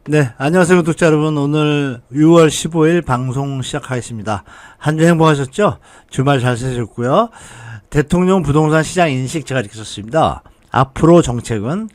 네, 안녕하세요, 구독자 여러분. 오늘 6월 15일 방송 시작하겠습니다. 한 주 행복하셨죠? 주말 잘 쓰셨고요. 대통령 부동산 시장 인식 제가 이렇게 썼습니다. 앞으로 정책은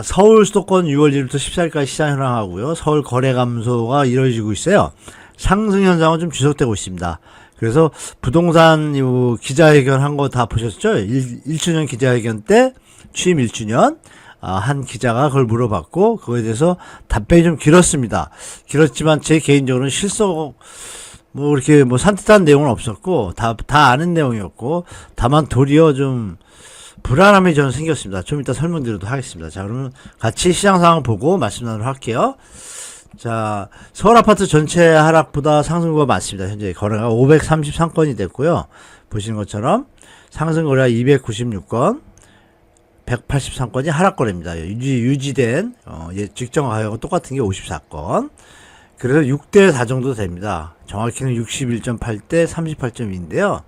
서울 수도권 6월 1일부터 14일까지 시장 현황하고요. 서울 거래 감소가 이루어지고 있어요. 상승 현상은 좀 지속되고 있습니다. 그래서 부동산 기자회견 한 거 다 보셨죠? 1주년 기자회견 때 취임 1주년 한 기자가 그걸 물어봤고 그거에 대해서 답변이 좀 길었습니다. 길었지만 제 개인적으로는 이렇게 산뜻한 내용은 없었고 다 아는 내용이었고 다만 도리어 좀 불안함이 저는 생겼습니다. 좀 이따 설명드리도록 하겠습니다. 자, 그러면 같이 시장 상황 보고 말씀 나누도록 할게요. 자, 서울 아파트 전체 하락보다 상승거래가 많습니다. 현재 거래가 533건이 됐고요. 보시는 것처럼 상승 거래가 296건, 183건이 하락거래입니다. 유지된 직전 가격과 똑같은 게 54건. 그래서 6대 4 정도 됩니다. 정확히는 61.8대 38.2인데요.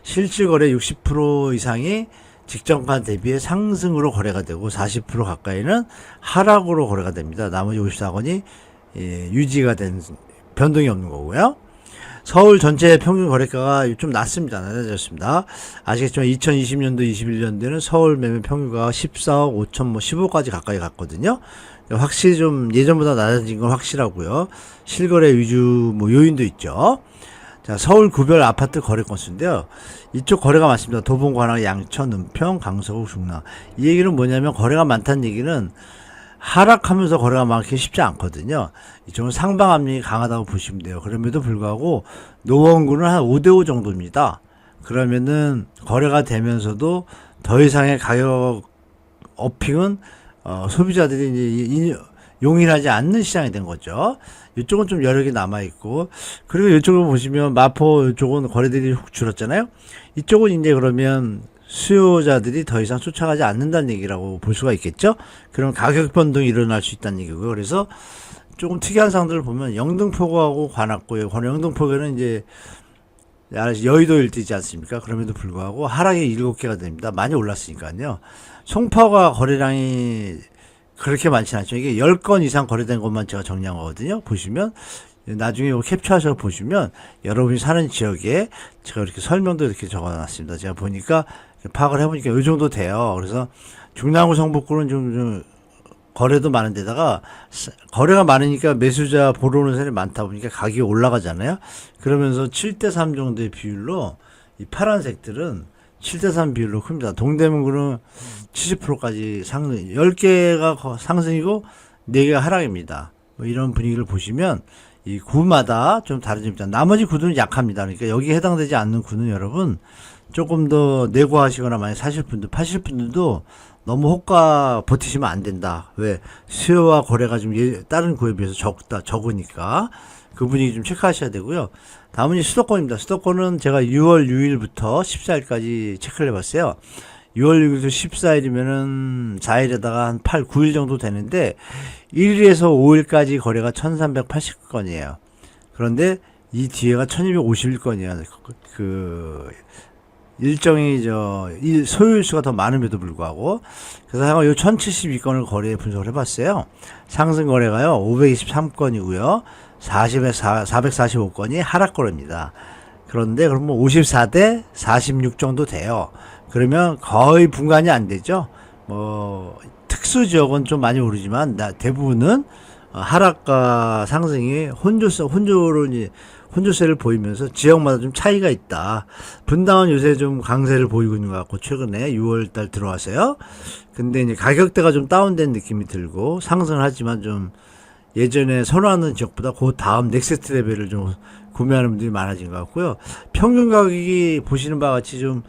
실질 거래 60% 이상이 직전가 대비해 상승으로 거래가 되고 40% 가까이는 하락으로 거래가 됩니다. 나머지 54건이 유지가 된 변동이 없는 거고요. 서울 전체 평균 거래가가 좀 낮습니다. 낮아졌습니다. 아시겠지만 2020년도, 21년도에는 서울 매매 평균가가 14억 5천 15억까지 가까이 갔거든요. 확실히 좀 예전보다 낮아진 건 확실하고요. 실거래 위주 요인도 있죠. 자, 서울 구별 아파트 거래 건수인데요. 이쪽 거래가 많습니다. 도봉, 관악, 양천, 은평, 강서구, 중랑. 이 얘기는 뭐냐면 거래가 많다는 얘기는 하락하면서 거래가 많기 쉽지 않거든요. 이쪽은 상방 압력이 강하다고 보시면 돼요. 그럼에도 불구하고 노원구는 한 5대5 정도입니다. 그러면은 거래가 되면서도 더 이상의 가격 어핑은 소비자들이 이제 용인하지 않는 시장이 된 거죠. 이쪽은 좀 여력이 남아있고, 그리고 이쪽을 보시면 마포 이쪽은 거래들이 훅 줄었잖아요. 이쪽은 이제 그러면 수요자들이 더 이상 쫓아가지 않는다는 얘기라고 볼 수가 있겠죠. 그럼 가격 변동이 일어날 수 있다는 얘기고요. 그래서 조금 특이한 상들을 보면 영등포구하고 관악구에 영등포구는 이제 여의도 일대지 않습니까? 그럼에도 불구하고 하락이 7개가 됩니다. 많이 올랐으니까요. 송파가 거래량이 그렇게 많지 않죠. 이게 10건 이상 거래된 것만 제가 정리한 거거든요. 보시면 나중에 이거 캡처하셔서 보시면 여러분이 사는 지역에 제가 이렇게 설명도 이렇게 적어놨습니다. 제가 보니까 파악을 해보니까 이 정도 돼요. 그래서 중랑구 성북구는 좀 거래도 많은데다가 거래가 많으니까 매수자 보러 오는 사람이 많다 보니까 가격이 올라가잖아요. 그러면서 7대3 정도의 비율로 이 파란색들은 7대3 비율로 큽니다. 동대문구는 70%까지 상승, 10개가 상승이고 4개가 하락입니다. 이런 분위기를 보시면 이 구마다 좀 다르집니다. 나머지 구들은 약합니다. 그러니까 여기에 해당되지 않는 구는 여러분 조금 더 내고하시거나 많이 사실 분들, 파실 분들도 너무 호가 버티시면 안 된다. 왜? 수요와 거래가 좀 다른 구에 비해서 적으니까 그 분위기 좀 체크하셔야 되고요. 다음은 수도권입니다. 수도권은 제가 6월 6일부터 14일까지 체크를 해봤어요. 6월 6일부터 14일이면은 4일에다가 한 8, 9일 정도 되는데 1일에서 5일까지 거래가 1380건이에요. 그런데 이 뒤에가 1251건이에요. 일정이 소요일 수가 더 많음에도 불구하고 그래서 요 1072건을 거래에 분석을 해봤어요. 상승 거래가요 523건이고요. 445건이 하락 거래입니다. 그런데 그러면 54대 46 정도 돼요. 그러면 거의 분간이 안 되죠. 특수 지역은 좀 많이 오르지만 대부분은 하락과 상승이 혼조세를 보이면서 지역마다 좀 차이가 있다. 분당은 요새 좀 강세를 보이고 있는 것 같고 최근에 6월달 들어와서요. 근데 이제 가격대가 좀 다운된 느낌이 들고 상승을 하지만 좀 예전에 선호하는 지역보다 그 다음 넥스트 레벨을 좀 구매하는 분들이 많아진 것 같고요. 평균 가격이 보시는 바와 같이 좀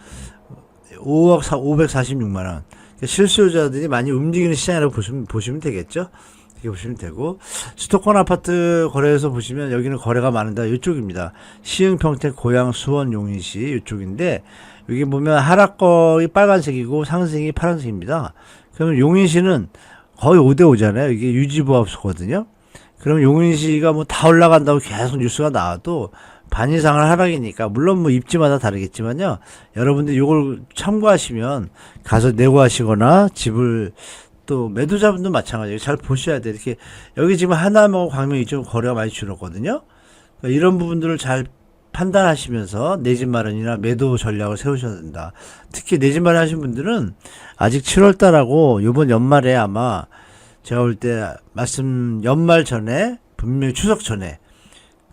5억 546만 원. 그러니까 실수요자들이 많이 움직이는 시장이라고 보시면 되겠죠. 이렇게 보시면 되고 수도권 아파트 거래에서 보시면 여기는 거래가 많은데 이쪽입니다. 시흥, 평택, 고양, 수원, 용인시 이쪽인데 여기 보면 하락거이 빨간색이고 상승이 파란색입니다. 그러면 용인시는 거의 5대5잖아요. 이게 유지보합소거든요. 그러면 용인시가 다 올라간다고 계속 뉴스가 나와도 반 이상을 하락이니까 물론 입지마다 다르겠지만요. 여러분들 이걸 참고하시면 가서 내고하시거나 집을 또 매도자분도 마찬가지예요. 잘 보셔야 돼요. 이렇게 여기 지금 하남하고 광명 이쪽 거래가 많이 줄었거든요. 그러니까 이런 부분들을 잘 판단하시면서 내 집 마련이나 매도 전략을 세우셔야 된다. 특히 내 집 마련 하신 분들은 아직 7월달하고 요번 연말에 아마 제가 볼 때 말씀 연말 전에 분명히 추석 전에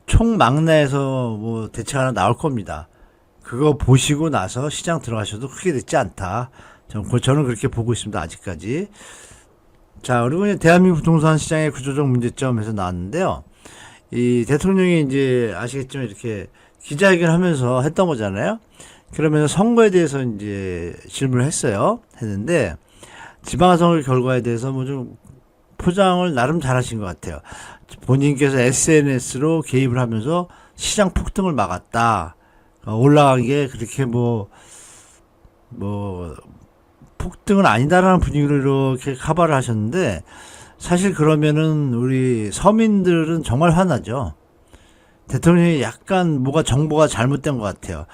총망라에서 뭐 대책 하나 나올 겁니다. 그거 보시고 나서 시장 들어가셔도 크게 늦지 않다. 저는 그렇게 보고 있습니다. 아직까지. 자, 그리고 이제 대한민국 부동산 시장의 구조적 문제점에서 나왔는데요. 이 대통령이 이제 아시겠지만 이렇게 기자회견 하면서 했던 거잖아요. 그러면서 선거에 대해서 이제 질문을 했는데 지방선거 결과에 대해서 뭐 좀 포장을 나름 잘하신 것 같아요. 본인께서 SNS로 개입을 하면서 시장 폭등을 막았다. 올라간 게 그렇게 뭐 폭등은 아니다라는 분위기로 이렇게 카바를 하셨는데 사실 그러면은 우리 서민들은 정말 화나죠. 대통령이 약간 뭐가 정보가 잘못된 것 같아요.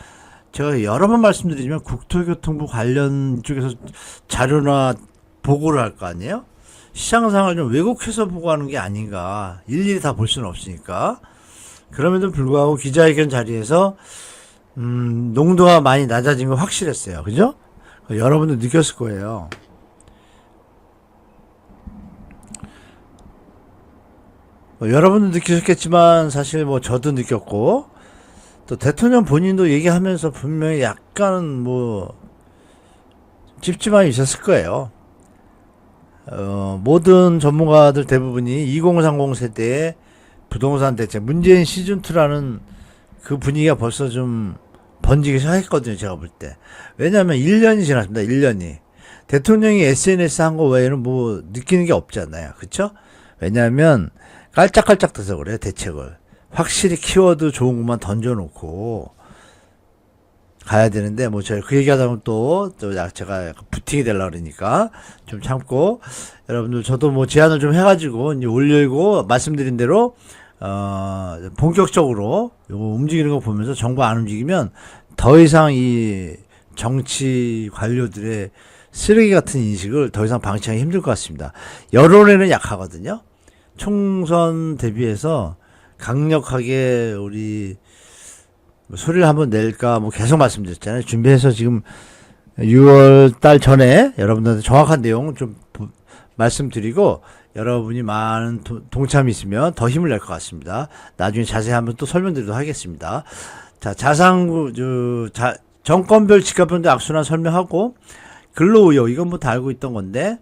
제가 여러 번 말씀드리지만 국토교통부 관련 쪽에서 자료나 보고를 할 거 아니에요? 시장 상황을 좀 왜곡해서 보고하는 게 아닌가. 일일이 다 볼 수는 없으니까. 그럼에도 불구하고 기자회견 자리에서 농도가 많이 낮아진 건 확실했어요. 그죠? 여러분도 느꼈을 거예요. 여러분도 느끼셨겠지만 사실 뭐 저도 느꼈고 또 대통령 본인도 얘기하면서 분명히 약간 뭐 찝찝함이 있었을 거예요. 모든 전문가들 대부분이 2030 세대의 부동산 대책 문재인 시즌2라는 그 분위기가 벌써 좀 번지기 시작했거든요. 제가 볼 때. 왜냐하면 1년이 지났습니다. 1년이. 대통령이 SNS 한 거 외에는 뭐 느끼는 게 없잖아요. 그쵸? 왜냐하면 깔짝깔짝 돼서 그래요. 대책을. 확실히 키워드 좋은 것만 던져놓고 가야 되는데 뭐 제가 그 얘기하다 보면 또 제가 부팅이 되려고 그러니까 좀 참고 여러분들 저도 뭐 제안을 좀 해가지고 이제 올리고 말씀드린 대로 본격적으로 요거 움직이는 거 보면서 정부 안 움직이면 더 이상 이 정치 관료들의 쓰레기 같은 인식을 더 이상 방치하기 힘들 것 같습니다. 여론에는 약하거든요. 총선 대비해서 강력하게 우리 소리를 한번 낼까 뭐 계속 말씀드렸잖아요. 준비해서 지금 6월 달 전에 여러분들한테 정확한 내용 좀 말씀드리고 여러분이 많은 동참이 있으면 더 힘을 낼 것 같습니다. 나중에 자세히 한번 또 설명드리도록 하겠습니다. 자, 정권별 집값변동 악순환 설명하고 근로의혹 이건 뭐 다 알고 있던 건데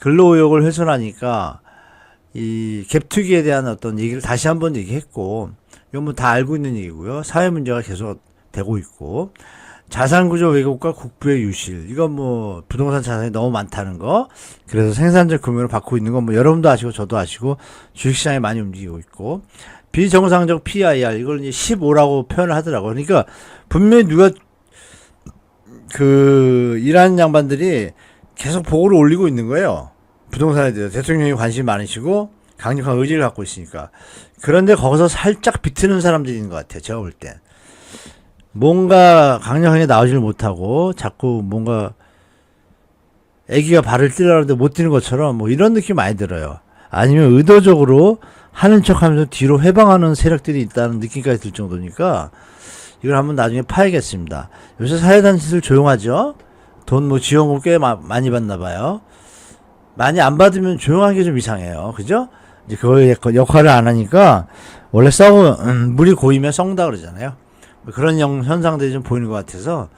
근로의혹을 훼손하니까 이 갭투기에 대한 어떤 얘기를 다시 한번 얘기했고 이건 뭐 다 알고 있는 얘기고요. 사회 문제가 계속 되고 있고 자산구조 왜곡과 국부의 유실 이건 뭐 부동산 자산이 너무 많다는 거 그래서 생산적 금융을 받고 있는 건 뭐 여러분도 아시고 저도 아시고 주식시장이 많이 움직이고 있고 비정상적 PIR 이걸 이제 15라고 표현을 하더라고요. 그러니까 분명히 누가 그 일하는 양반들이 계속 보고를 올리고 있는 거예요. 부동산에 대해서 대통령이 관심이 많으시고 강력한 의지를 갖고 있으니까. 그런데 거기서 살짝 비트는 사람들이 있는 것 같아요. 제가 볼 때. 뭔가 강력하게 나오지를 못하고 자꾸 뭔가 애기가 발을 뛰려는데 못 뛰는 것처럼 뭐 이런 느낌 많이 들어요. 아니면 의도적으로 하는 척하면서 뒤로 회방하는 세력들이 있다는 느낌까지 들 정도니까 이걸 한번 나중에 파야겠습니다. 요새 사회단체들 조용하죠? 돈 뭐 지원금 꽤 많이 받나 봐요. 많이 안 받으면 조용한 게 좀 이상해요. 그죠? 이제 그거의 역할을 안 하니까 원래 물이 고이면 썩는다 그러잖아요. 그런 현상들이 좀 보이는 것 같아서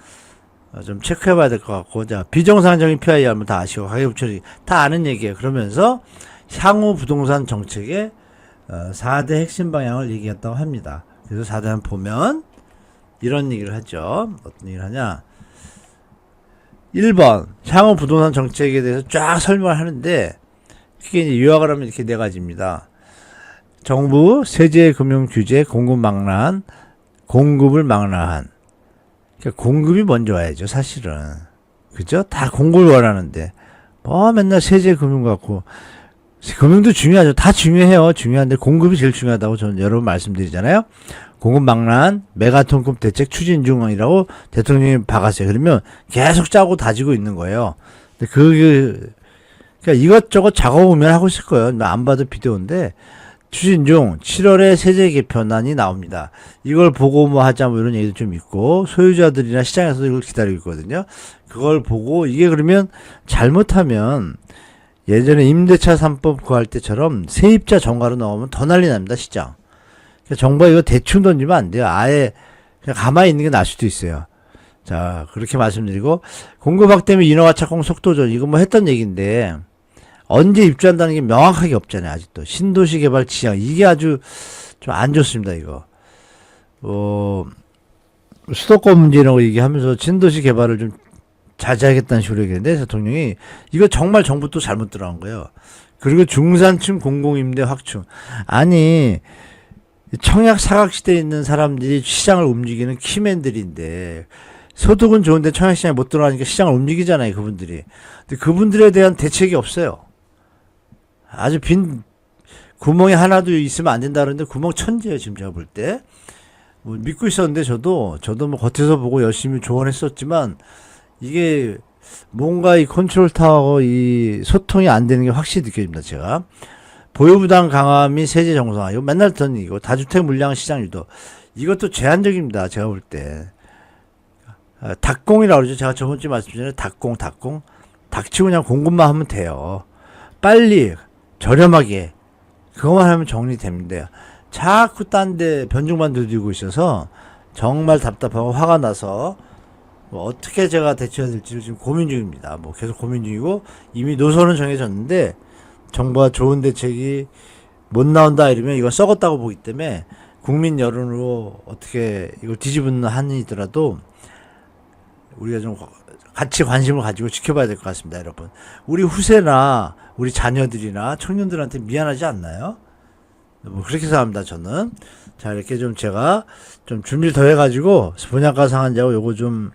좀 체크해 봐야 될 것 같고 자 비정상적인 PIR 하면 다 아시고 가계부처리 다 아는 얘기예요. 그러면서 향후 부동산 정책의 4대 핵심 방향을 얘기했다고 합니다. 그래서 4대 한번 보면 이런 얘기를 하죠. 어떤 얘기를 하냐 1번 향후 부동산 정책에 대해서 쫙 설명을 하는데 크게 이제 요약을 하면 이렇게 네 가지입니다. 정부 세제 금융 규제 공급 망라한 공급을 망라한 그러니까 공급이 먼저 와야죠. 사실은 그죠? 다 공급을 원하는데 뭐 맨날 세제 금융 갖고 금융도 중요하죠. 다 중요해요. 중요한데 공급이 제일 중요하다고 저는 여러 번 말씀드리잖아요. 공급 망라한 메가톤급 대책 추진 중이라고 대통령이 박았어요. 그러면 계속 짜고 다지고 있는 거예요. 근데 그러니까 이것저것 작업을 하고 있을 거예요. 안 봐도 비디오인데, 추진 중 7월에 세제 개편안이 나옵니다. 이걸 보고 뭐 하자 뭐 이런 얘기도 좀 있고, 소유자들이나 시장에서도 이걸 기다리고 있거든요. 그걸 보고 이게 그러면 잘못하면 예전에 임대차 3법 구할 때처럼 세입자 정가로 나오면 더 난리 납니다, 시장. 그러니까 정부가 이거 대충 던지면 안 돼요. 아예 그냥 가만히 있는 게 나을 수도 있어요. 자, 그렇게 말씀드리고, 공급 확대면 인허가 착공 속도전, 이거 뭐 했던 얘기인데, 언제 입주한다는 게 명확하게 없잖아요, 아직도. 신도시 개발 지향, 이게 아주 좀 안 좋습니다, 이거. 수도권 문제 이런 거 얘기하면서 신도시 개발을 좀 자제하겠다는 식으로 얘기했는데, 대통령이, 이거 정말 정부 또 잘못 들어간 거예요. 그리고 중산층 공공임대 확충. 아니, 청약 사각지대에 있는 사람들이 시장을 움직이는 키맨들인데, 소득은 좋은데 청약시장에 못 들어가니까 시장을 움직이잖아요, 그분들이. 근데 그분들에 대한 대책이 없어요. 아주 빈 구멍이 하나도 있으면 안 된다 그러는데 구멍 천지예요, 지금 제가 볼 때. 뭐 믿고 있었는데 저도 뭐 겉에서 보고 열심히 조언했었지만 이게 뭔가 이 컨트롤 타워하고 이 소통이 안 되는 게 확실히 느껴집니다, 제가. 보유부담 강화 및 세제 정상화. 이거 맨날 듣는 이거. 다주택 물량 시장 유도. 이것도 제한적입니다, 제가 볼 때. 닭공이라고 그러죠. 제가 저번주에 말씀드렸잖아요. 닭공. 닥치고 그냥 공급만 하면 돼요. 빨리, 저렴하게. 그것만 하면 정리됩니다. 자꾸 딴 데 변종만 들이고 있어서 정말 답답하고 화가 나서 뭐 어떻게 제가 대처해야 될지 지금 고민 중입니다. 뭐 계속 고민 중이고 이미 노선은 정해졌는데 정부가 좋은 대책이 못 나온다 이러면 이건 썩었다고 보기 때문에 국민 여론으로 어떻게 이걸 뒤집는 한이더라도 우리가 좀 같이 관심을 가지고 지켜봐야 될 것 같습니다, 여러분. 우리 후세나 우리 자녀들이나 청년들한테 미안하지 않나요? 뭐 그렇게 생각합니다, 저는. 자, 이렇게 좀 제가 좀 준비를 더 해가지고 분양가 상한제하고 요거 좀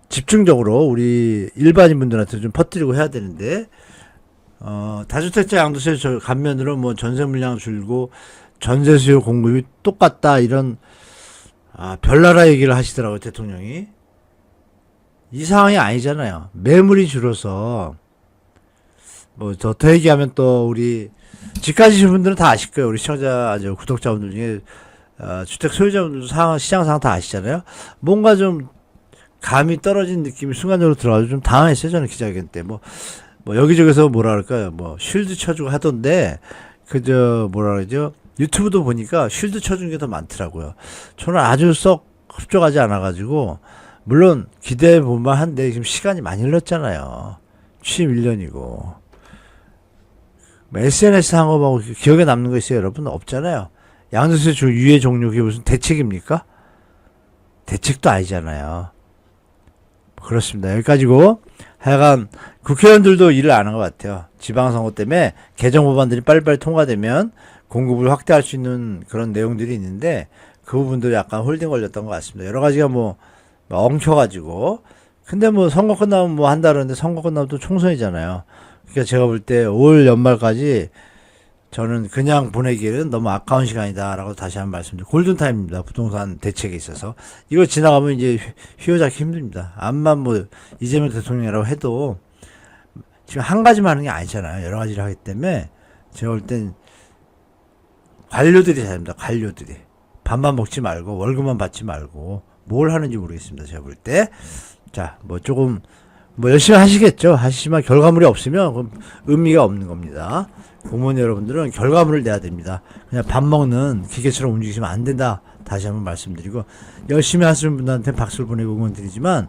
집중적으로 우리 일반인 분들한테 좀 퍼뜨리고 해야 되는데, 다주택자 양도세 감면으로 뭐 전세 물량 줄고 전세 수요 공급이 똑같다 이런 별나라 얘기를 하시더라고요, 대통령이. 이 상황이 아니잖아요. 매물이 줄어서 뭐 더 얘기하면 또 우리 집 가지신 분들은 다 아실 거예요. 우리 시청자, 구독자분들 중에 주택 소유자분들도 시장 상황 다 아시잖아요. 뭔가 좀 감이 떨어진 느낌이 순간적으로 들어가지고 좀 당황했어요. 저는 기자회견 때 뭐 여기저기서 뭐라 그럴까요? 뭐 쉴드 쳐주고 하던데 뭐라 그러죠? 유튜브도 보니까 쉴드 쳐준 게 더 많더라고요. 저는 아주 썩 흡족하지 않아가지고 물론 기대해 볼만 한데 지금 시간이 많이 흘렀잖아요. 취임 1년이고. 뭐 SNS 한 거하고 기억에 남는 거 있어요, 여러분? 없잖아요. 양도세 유예 종료 그게 무슨 대책입니까? 대책도 아니잖아요. 그렇습니다. 여기까지고 하여간 국회의원들도 일을 안 한 것 같아요. 지방선거 때문에 개정 법안들이 빨리빨리 통과되면 공급을 확대할 수 있는 그런 내용들이 있는데 그 부분도 약간 홀딩 걸렸던 것 같습니다. 여러 가지가 뭐 엉켜가지고. 근데 뭐 선거 끝나면 뭐 한다는데 선거 끝나면 또 총선이잖아요. 그러니까 제가 볼 때 올 연말까지 저는 그냥 보내기에는 너무 아까운 시간이다라고 다시 한번 말씀드립니다. 골든타임입니다. 부동산 대책에 있어서. 이거 지나가면 이제 휘어잡기 힘듭니다. 암만 뭐 이재명 대통령이라고 해도 지금 한 가지만 하는 게 아니잖아요. 여러 가지를 하기 때문에 제가 볼 땐 관료들이 잘합니다. 관료들이. 밥만 먹지 말고 월급만 받지 말고 뭘 하는지 모르겠습니다. 제가 볼 때. 자, 뭐 조금 뭐 열심히 하시겠죠. 하시지만 결과물이 없으면 그럼 의미가 없는 겁니다. 공무원 여러분들은 결과물을 내야 됩니다. 그냥 밥 먹는 기계처럼 움직이시면 안 된다. 다시 한번 말씀드리고 열심히 하시는 분들한테 박수를 보내고 응원 드리지만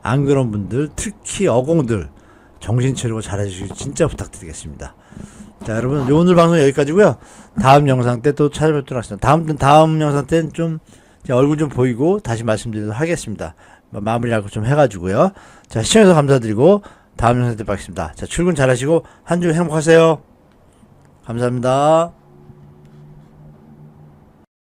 안 그런 분들 특히 어공들 정신 차리고 잘해주시기 진짜 부탁드리겠습니다. 자, 여러분 오늘 방송 여기까지고요. 다음 영상 때 또 찾아뵙도록 하겠습니다. 다음 영상 때는 좀 제 얼굴 좀 보이고 다시 말씀드리도록 하겠습니다. 마무리하고 좀 해가지고요. 자, 시청해주셔서 감사드리고 다음 영상 때 뵙겠습니다. 자, 출근 잘하시고 한 주 행복하세요. 감사합니다.